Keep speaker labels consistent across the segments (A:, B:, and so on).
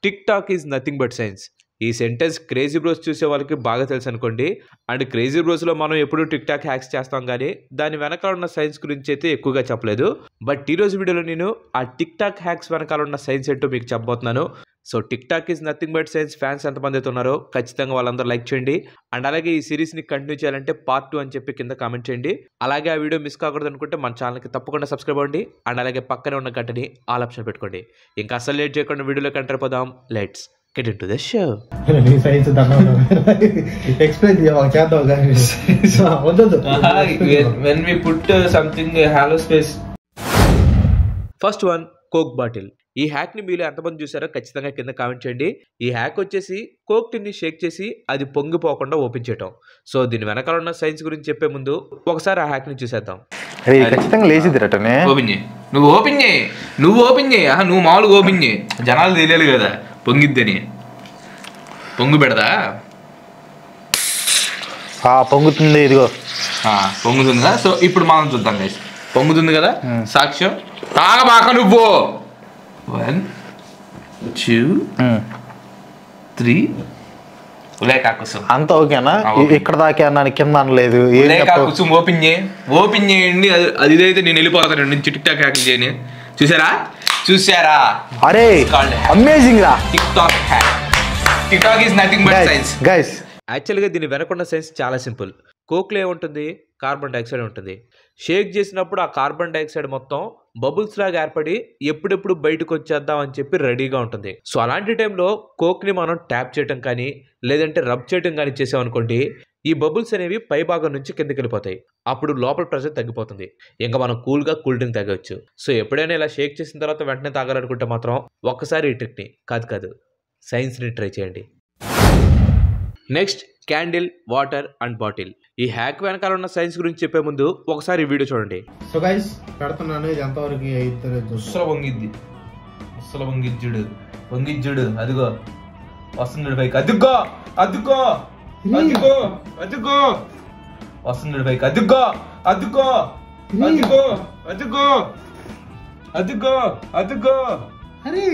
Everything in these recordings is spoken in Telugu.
A: Tick talk is nothing but science. ఈ సెంటెన్స్ క్రేజీ బ్రోస్ చూసే వాళ్ళకి బాగా తెలుసు అనుకోండి. అండ్ క్రేజీ బ్రోస్లో మనం ఎప్పుడు టిక్ టాక్ హ్యాక్స్ చేస్తాం కానీ దాని వెనకాల ఉన్న సైన్స్ గురించి అయితే ఎక్కువగా చెప్పలేదు. బట్ ఈరోజు వీడియోలో నేను ఆ టిక్ టాక్ హ్యాక్స్ వెనకాల ఉన్న సైన్స్ ఏంటో మీకు చెప్పబోతున్నాను. So tick talk is nothing but science fans ఎంతమంది అయితే ఉన్నారో ఖచ్చితంగా వాళ్ళందరూ లైక్ చేయండి. అండ్ అలాగే ఈ సిరీస్ని కంటిన్యూ చేయాలంటే పార్ట్ 2 అని చెప్పి కింద కామెంట్ చేయండి. అలాగే ఆ వీడియో మిస్ కాకూడదు అనుకుంటే మన ఛానల్కి తప్పకుండా సబ్స్క్రైబ్ అవ్వండి. అండ్ అలాగే పక్కనే ఉన్న గంటని ఆల్ ఆప్షన్ పెట్టుకోండి. ఇంకా అసలు లేట్ చేయకుండా వీడియోలోకి ఎంటర్ అయిపోదాం. Let's get into the show.
B: Explain
A: when we put something hollow space. First one, coke bottle. ఈ హ్యాక్ ని మీరు ఎంతమంది చూసారో ఖచ్చితంగా కింద కామెంట్ చేయండి. ఈ హ్యాక్ వచ్చేసి కోక్ టిన్ ని షేక్ చేసి అది పొంగిపోకుండా ఓపెన్ చేయటం. సో దీని వెనకాల ఉన్న సైన్స్ గురించి చెప్పే ముందు ఒకసారి ఆ హ్యాక్ ని చూసేద్దాం.
B: ఖచ్చితంగా లేచిది రటనే.
C: ఓపెన్ చేయి, నువ్వు ఓపెన్ చేయి, నువ్వు మామూలుగా ఓపెన్ చేయి. జనాలు తెలియాలి కదా పొంగిద్దని. పొంగు పెడదా?
B: పొంగుతుంది, ఇదిగో
C: పొంగుతుంది కదా. సో ఇప్పుడు మనం చూద్దాం గైస్. పొంగుతుంది కదా, సాక్ష్యం. తాగబాక నువ్వు. 1 2 3 కుసుమ్
B: అంత ఓకేనా? ఇక్కడ దాకా అన్నాను, కింద అనలేదు.
C: కుసుమ్ ఓపెన్ చేయండి. అది ఇదైతే నేను వెళ్ళిపోతాను నుంచి టిక్ టాక్ హ్యాక్ చేయని. చూసారా?
B: అరే అమేజింగ్ రా.
C: Tick talk hack. Tick talk is nothing but science
B: guys.
A: యాక్చువల్గా దీని వెనకున్న సైన్స్ చాలా సింపుల్. కోక్లో ఏముంటుంది? కార్బన్ డైఆక్సైడ్ ఉంటుంది. షేక్ చేసినప్పుడు ఆ కార్బన్ డైఆక్సైడ్ మొత్తం బబుల్స్ లాగా ఏర్పడి ఎప్పుడెప్పుడు బయటకు వచ్చేద్దాం అని చెప్పి రెడీగా ఉంటుంది. సో అలాంటి టైంలో కోక్ని మనం ట్యాప్ చేయటం కానీ లేదంటే రబ్ చేయటం కానీ చేసామనుకోండి, ఈ బబుల్స్ అనేవి పై భాగం నుంచి కిందకి వెళ్ళిపోతాయి. అప్పుడు లోపల ప్రెషర్ తగ్గిపోతుంది. ఇంకా మనం కూల్గా కూల్ డ్రింక్ తాగవచ్చు. సో ఎప్పుడైనా ఇలా షేక్ చేసిన తర్వాత వెంటనే తాగాలనుకుంటే మాత్రం ఒక్కసారి ఈ ట్రిక్ని కాదు సైన్స్ని ట్రై చేయండి. Next, candle, water and bottle. ఈ హ్యాక్ వెనకాల ఉన్న సైన్స్ గురించి చెప్పే ముందు ఒకసారి వీడియో చూడండి.
B: సో గైస్ పెడుతున్నాను, ఇది ఎంతవరకు
C: అసలు వంగిద్దుడు అదిగో వస్తున్నాడు పైకి. అదుగో వస్తున్నాడు పైకి. అదుగో.
B: అరే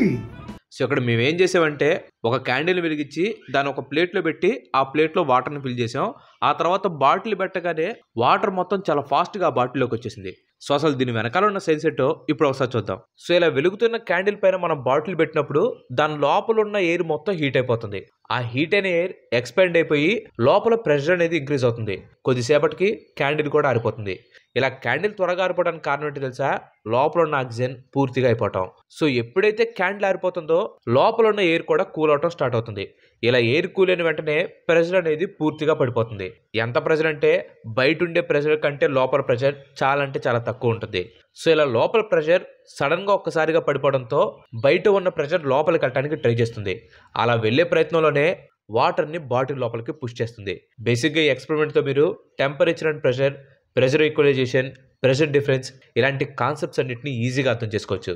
A: సో ఇక్కడ మేము ఏం చేసామంటే ఒక క్యాండిల్ వెలిగించి దాన్ని ఒక ప్లేట్లో పెట్టి ఆ ప్లేట్లో వాటర్ని ఫిల్ చేసాం. ఆ తర్వాత బాటిల్ పెట్టగానే వాటర్ మొత్తం చాలా ఫాస్ట్గా ఆ బాటిల్లోకి వచ్చేసింది. సో అసలు దీని వెనకాల ఉన్న సైన్స్ ఏంటో ఇప్పుడు ఒకసారి చూద్దాం. సో ఇలా వెలుగుతున్న క్యాండిల్ పైన మనం బాటిల్ పెట్టినప్పుడు దాని లోపల ఉన్న ఎయిర్ మొత్తం హీట్ అయిపోతుంది. ఆ హీట్ అయిన ఎయిర్ ఎక్స్పాండ్ అయిపోయి లోపల ప్రెషర్ అనేది ఇంక్రీజ్ అవుతుంది. కొద్దిసేపటికి క్యాండిల్ కూడా ఆరిపోతుంది. ఇలా క్యాండిల్ త్వరగా ఆరిపోవడానికి కారణం ఏంటి తెలుసా? లోపల ఉన్న ఆక్సిజన్ పూర్తిగా అయిపోవటం. సో ఎప్పుడైతే క్యాండిల్ ఆరిపోతుందో లోపల ఉన్న ఎయిర్ కూడా కూల్ అవటం స్టార్ట్ అవుతుంది. ఇలా ఎయిర్ కూల్ అయిన వెంటనే ప్రెషర్ అనేది పూర్తిగా పడిపోతుంది. ఎంత ప్రెషర్ అంటే బయట ఉండే ప్రెషర్ కంటే లోపల ప్రెషర్ చాలా అంటే చాలా తక్కువ ఉంటుంది. సో ఇలా లోపల ప్రెషర్ సడన్గా ఒక్కసారిగా పడిపోవడంతో బయట ఉన్న ప్రెషర్ లోపలికి వెళ్ళడానికి ట్రై చేస్తుంది. అలా వెళ్ళే ప్రయత్నంలోనే వాటర్ని బాటిల్ లోపలికి పుష్ చేస్తుంది. బేసిక్గా ఈ ఎక్స్పెరిమెంట్తో మీరు temperature and pressure equalisation, pressure difference ఇలాంటి కాన్సెప్ట్స్ అన్నిటిని ఈజీగా అర్థం చేసుకోవచ్చు.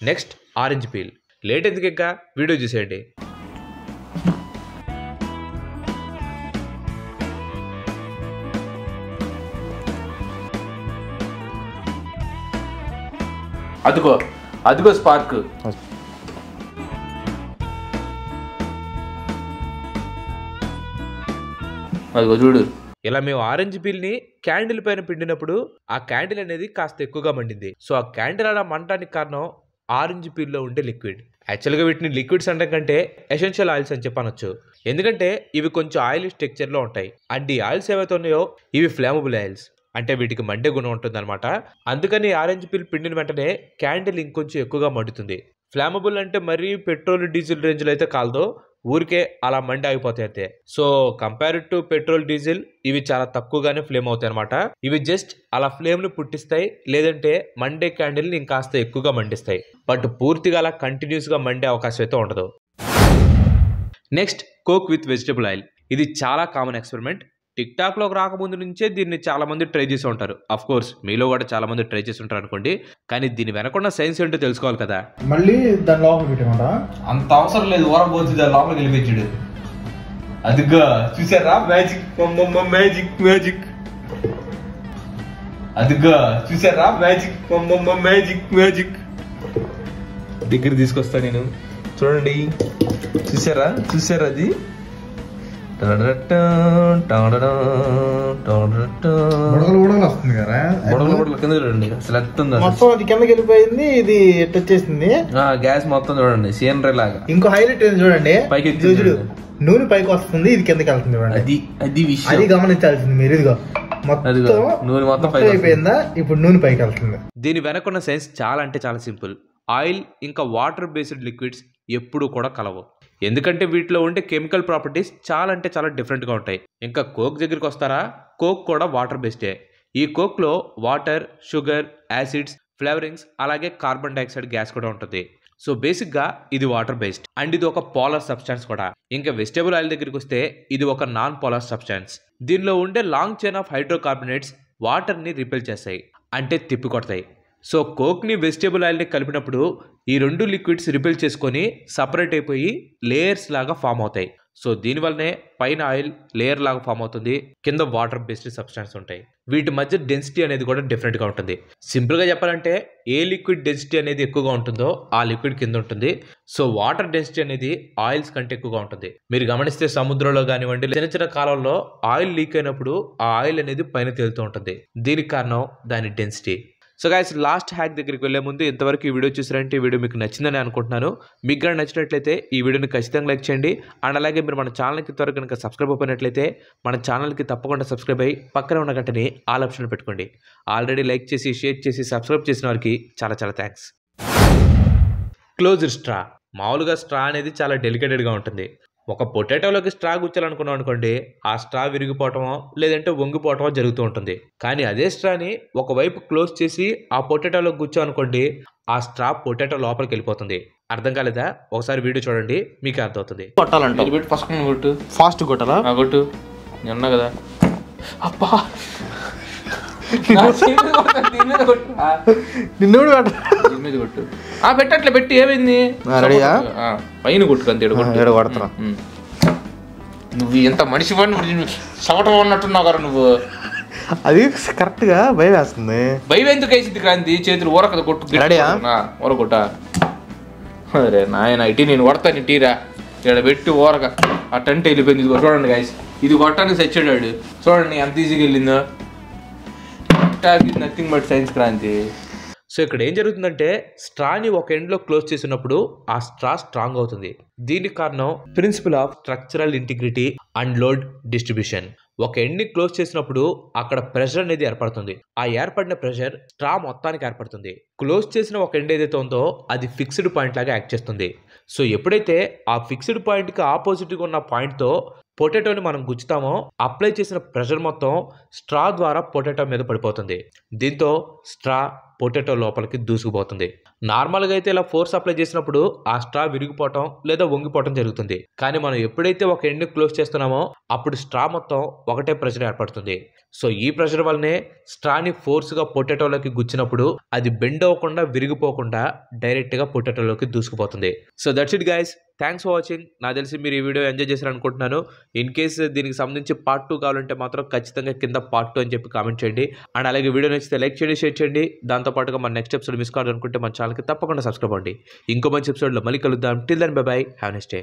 A: Next, orange peel. లేట్ ఎందుకు ఇంకా వీడియో చూసేయండి.
C: అదిగో స్పార్క్. అదిగో చూడు.
A: ఇలా మేము ఆరెంజ్ పీల్ని క్యాండిల్ పైన పిండినప్పుడు ఆ క్యాండిల్ అనేది కాస్త ఎక్కువగా మండింది. సో ఆ క్యాండిల్ అలా మండడానికి కారణం ఆరెంజ్ పీల్లో ఉండే లిక్విడ్. యాక్చువల్గా వీటిని లిక్విడ్స్ అంటే కంటే ఎసెన్షియల్ ఆయిల్స్ అని చెప్పనొచ్చు. ఎందుకంటే ఇవి కొంచెం ఆయిల్ స్ట్రక్చర్లో ఉంటాయి. అండ్ ఈ ఆయిల్స్ ఏవైతే ఉన్నాయో ఇవి ఫ్లేమబుల్ ఆయిల్స్, అంటే వీటికి మండే గుణం ఉంటుంది అనమాట. అందుకని ఆరెంజ్ పీల్ పిండిన వెంటనే క్యాండిల్ ఇంకొంచెం ఎక్కువగా మండుతుంది. ఫ్లేమబుల్ అంటే మరీ పెట్రోల్ డీజిల్ రేంజ్లో అయితే కాలదో, ఊరికే అలా మండి ఆగిపోతాయి అంతే. So compared to petrol diesel ఇవి చాలా తక్కువగానే ఫ్లేమ్ అవుతాయి అనమాట. ఇవి జస్ట్ అలా ఫ్లేమ్ని పుట్టిస్తాయి, లేదంటే మండే క్యాండిల్ని ఇంకాస్త ఎక్కువగా మండిస్తాయి. బట్ పూర్తిగా అలా కంటిన్యూస్గా మండే అవకాశం అయితే ఉండదు. Next, coke with vegetable oil. ఇది చాలా కామన్ ఎక్స్పెరిమెంట్. టిక్ టాక్ లోకి రాకముందు నుంచే దీన్ని చాలా మంది ట్రై చేసి ఉంటారు. అఫ్ కోర్స్ మీలో కూడా చాలా మంది ట్రై చేసి ఉంటారు అనుకోండి. కానీ దీని వెనకున్న సైన్స్ ఏంటో తెలుసుకోవాలి కదా.
B: మళ్ళీ దాని లోపల పెట్టమంటా?
C: అంత అవసరం లేదు, ఓరబోతు దాని లోపలికి వెళ్ళిపోయాడు. అదిగా చూసారా మ్యాజిక్. అదిగా చూసారా మ్యాజిక్. దగ్గర తీసుకొస్తా నేను. చూడండి, చూసారా అది
B: వస్తుంది కదా
C: కింద చూడండి, అసలు ఎంత ఉందో.
B: మొత్తం అది కిందకి వెళ్ళిపోయింది, ఇది ఎట్ట వచ్చేసింది.
C: గ్యాస్ మొత్తం చూడండి సీనరీ లాగా.
B: ఇంకో హైలైట్ ఏంది చూడండి,
C: పైకి
B: నూనె పైకి వస్తుంది, ఇది కిందకి వెళ్తుంది.
C: అది విషయం,
B: అది గమనించాల్సింది మీరు. ఇదిగో
C: నూనె మొత్తం
B: అయిపోయిందా, ఇప్పుడు నూనె పైకి వెళ్తుంది.
A: దీని వెనకున్న సైన్స్ చాలా అంటే చాలా సింపుల్. ఆయిల్ ఇంకా వాటర్ బేస్డ్ లిక్విడ్స్ ఎప్పుడు కూడా కలవు, ఎందుకంటే వీటిలో ఉండే కెమికల్ ప్రాపర్టీస్ చాలా అంటే చాలా డిఫరెంట్గా ఉంటాయి. ఇంకా కోక్ దగ్గరికి వస్తారా, కోక్ కూడా వాటర్ బేస్డే. ఈ కోక్లో వాటర్, షుగర్, యాసిడ్స్, ఫ్లేవరింగ్స్ అలాగే కార్బన్ డైఆక్సైడ్ గ్యాస్ కూడా ఉంటుంది. సో బేసిక్గా ఇది వాటర్ బేస్డ్ అండ్ ఇది ఒక పోలార్ సబ్స్టాన్స్ కూడా. ఇంకా వెజిటేబుల్ ఆయిల్ దగ్గరికి వస్తే ఇది ఒక నాన్ పోలార్ సబ్స్టాన్స్. దీనిలో ఉండే లాంగ్ చైన్ ఆఫ్ హైడ్రోకార్బోనేట్స్ వాటర్ని రిపెల్ చేస్తాయి, అంటే తిప్పి కొడతాయి. సో కోక్ని వెజిటేబుల్ ఆయిల్ని కలిపినప్పుడు ఈ రెండు లిక్విడ్స్ రిపెల్ చేసుకొని సపరేట్ అయిపోయి లేయర్స్ లాగా ఫామ్ అవుతాయి. సో దీనివల్లనే పైన ఆయిల్ లేయర్ లాగా ఫామ్ అవుతుంది, కింద వాటర్ బేస్డ్ సబ్స్టాన్స్ ఉంటాయి. వీటి మధ్య డెన్సిటీ అనేది కూడా డిఫరెంట్గా ఉంటుంది. సింపుల్గా చెప్పాలంటే ఏ లిక్విడ్ డెన్సిటీ అనేది ఎక్కువగా ఉంటుందో ఆ లిక్విడ్ కింద ఉంటుంది. సో వాటర్ డెన్సిటీ అనేది ఆయిల్స్ కంటే ఎక్కువగా ఉంటుంది. మీరు గమనిస్తే సముద్రంలో కానివ్వండి, చిన్న చిన్న కాలంలో ఆయిల్ లీక్ అయినప్పుడు ఆ ఆయిల్ అనేది పైన తేలుతూ ఉంటుంది. దీనికి కారణం దాని density. So guys, last hack దగ్గరికి వెళ్ళే ముందు ఇంతవరకు ఈ వీడియో చూసారంటే ఈ వీడియో మీకు నచ్చిందని అనుకుంటున్నాను. మీకు కానీ నచ్చినట్లయితే ఈ వీడియోని ఖచ్చితంగా లైక్ చేయండి. అండ్ అలాగే మీరు మన ఛానల్కి ఇంతవరకు కనుక సబ్స్క్రైబ్ అయినట్లయితే మన ఛానల్కి తప్పకుండా సబ్స్క్రైబ్ అయ్యి పక్కన ఉన్న గంటని ఆల్ ఆప్షన్ పెట్టుకోండి. ఆల్రెడీ లైక్ చేసి, షేర్ చేసి, సబ్స్క్రైబ్ చేసిన వారికి చాలా చాలా థ్యాంక్స్. Closed straw. మామూలుగా స్ట్రా అనేది చాలా డెలికేటెడ్గా ఉంటుంది. ఒక పొటాటోలోకి స్ట్రా గుచ్చాలనుకున్నాం అనుకోండి, ఆ స్ట్రా విరిగిపోవటమో లేదంటే వంగిపోవటమో జరుగుతూ ఉంటుంది. కానీ అదే స్ట్రాని ఒకవైపు క్లోజ్ చేసి ఆ పొటాటోలోకి గుచ్చాం అనుకోండి, ఆ స్ట్రా పొటాటో లోపలికి వెళ్ళిపోతుంది. అర్థం కాలేదా? ఒకసారి వీడియో చూడండి, మీకు అర్థమవుతుంది.
B: కొట్టాలంట
C: కొట్టు,
B: ఫాస్ట్ కొట్టాలా?
C: కొట్టు, నిన్న కదా. అబ్బా,
B: నిన్ను
C: కొట్టు. పెట్టట్లే, పెట్టి ఏమైంది? పైన కొట్టుకంతే
B: కొడతా.
C: నువ్వు ఎంత మనిషి వాడిని సవటం ఉన్నట్టున్నావు కదా నువ్వు.
B: అది కరెక్ట్ గా భయం వేస్తుంది.
C: భయం ఎందుకు వేసింది క్రాంతి? చేతులు ఊరకద కొట్టు, ఊరకొట్ట. అరే నాయన, ఇటీ నేను కొడతాను, ఇటీరా ఇక్కడ పెట్టి ఊరక. ఆ టెంట్ వెళ్ళిపోయింది. ఇది చూడండి గైస్, ఇది కొట్టడానికి చచ్చాడు. చూడండి ఎంత ఈజీగా వెళ్ళిందో. నథింగ్ బట్ సైన్స్ క్రాంతి.
A: సో ఇక్కడ ఏం జరుగుతుందంటే, స్ట్రాని ఒక ఎండ్లో క్లోజ్ చేసినప్పుడు ఆ స్ట్రా స్ట్రాంగ్ అవుతుంది. దీనికి కారణం principle of structural integrity and load distribution. ఒక ఎండ్ని క్లోజ్ చేసినప్పుడు అక్కడ ప్రెషర్ అనేది ఏర్పడుతుంది. ఆ ఏర్పడిన ప్రెషర్ స్ట్రా మొత్తానికి ఏర్పడుతుంది. క్లోజ్ చేసిన ఒక ఎండ్ ఏదైతే ఉందో అది ఫిక్స్డ్ పాయింట్ లాగా యాక్ట్ చేస్తుంది. సో ఎప్పుడైతే ఆ ఫిక్స్డ్ పాయింట్కి ఆపోజిట్గా ఉన్న పాయింట్తో పొటాటోని మనం గుచ్చుతామో, అప్లై చేసిన ప్రెషర్ మొత్తం స్ట్రా ద్వారా పొటాటో మీద పడిపోతుంది. దీంతో స్ట్రా పొటాటో లోపలికి దూసుకుపోతుంది. నార్మల్గా అయితే ఇలా ఫోర్స్ అప్లై చేసినప్పుడు ఆ స్ట్రా విరిగిపోవటం లేదా వంగిపోవటం జరుగుతుంది. కానీ మనం ఎప్పుడైతే ఒక ఎండ్ని క్లోజ్ చేస్తున్నామో అప్పుడు స్ట్రా మొత్తం ఒకటే ప్రెషర్ ఏర్పడుతుంది. సో ఈ ప్రెషర్ వల్లనే స్ట్రాని ఫోర్స్గా పొటాటోలోకి గుచ్చినప్పుడు అది బెండ్ అవ్వకుండా, విరిగిపోకుండా డైరెక్ట్గా పొటాటోలోకి దూసుకుపోతుంది. So that's it guys, thanks for watching. నాకు తెలిసి మీరు ఈ వీడియో ఎంజాయ్ చేశారు అనుకుంటున్నాను. ఇన్ కేస్ దీనికి సంబంధించి పార్ట్ 2 కావాలంటే మాత్రం ఖచ్చితంగా కింద పార్ట్ 2 అని చెప్పి కామెంట్ చేయండి. అండ్ అలాగే వీడియో నచ్చితే లైక్ చేయండి, షేర్ చేయండి. దాంతోపాటుగా మన నెక్స్ట్ ఎపిసోడ్ మిస్ కావాలనుకుంటే మన ఛానల్కి తప్పకుండా సబ్స్క్రైబ్ అవ్వండి. ఇంకో మంచి ఎపిసోడ్లో మళ్ళీ కలుద్దాం. Till then bye bye, have a nice day.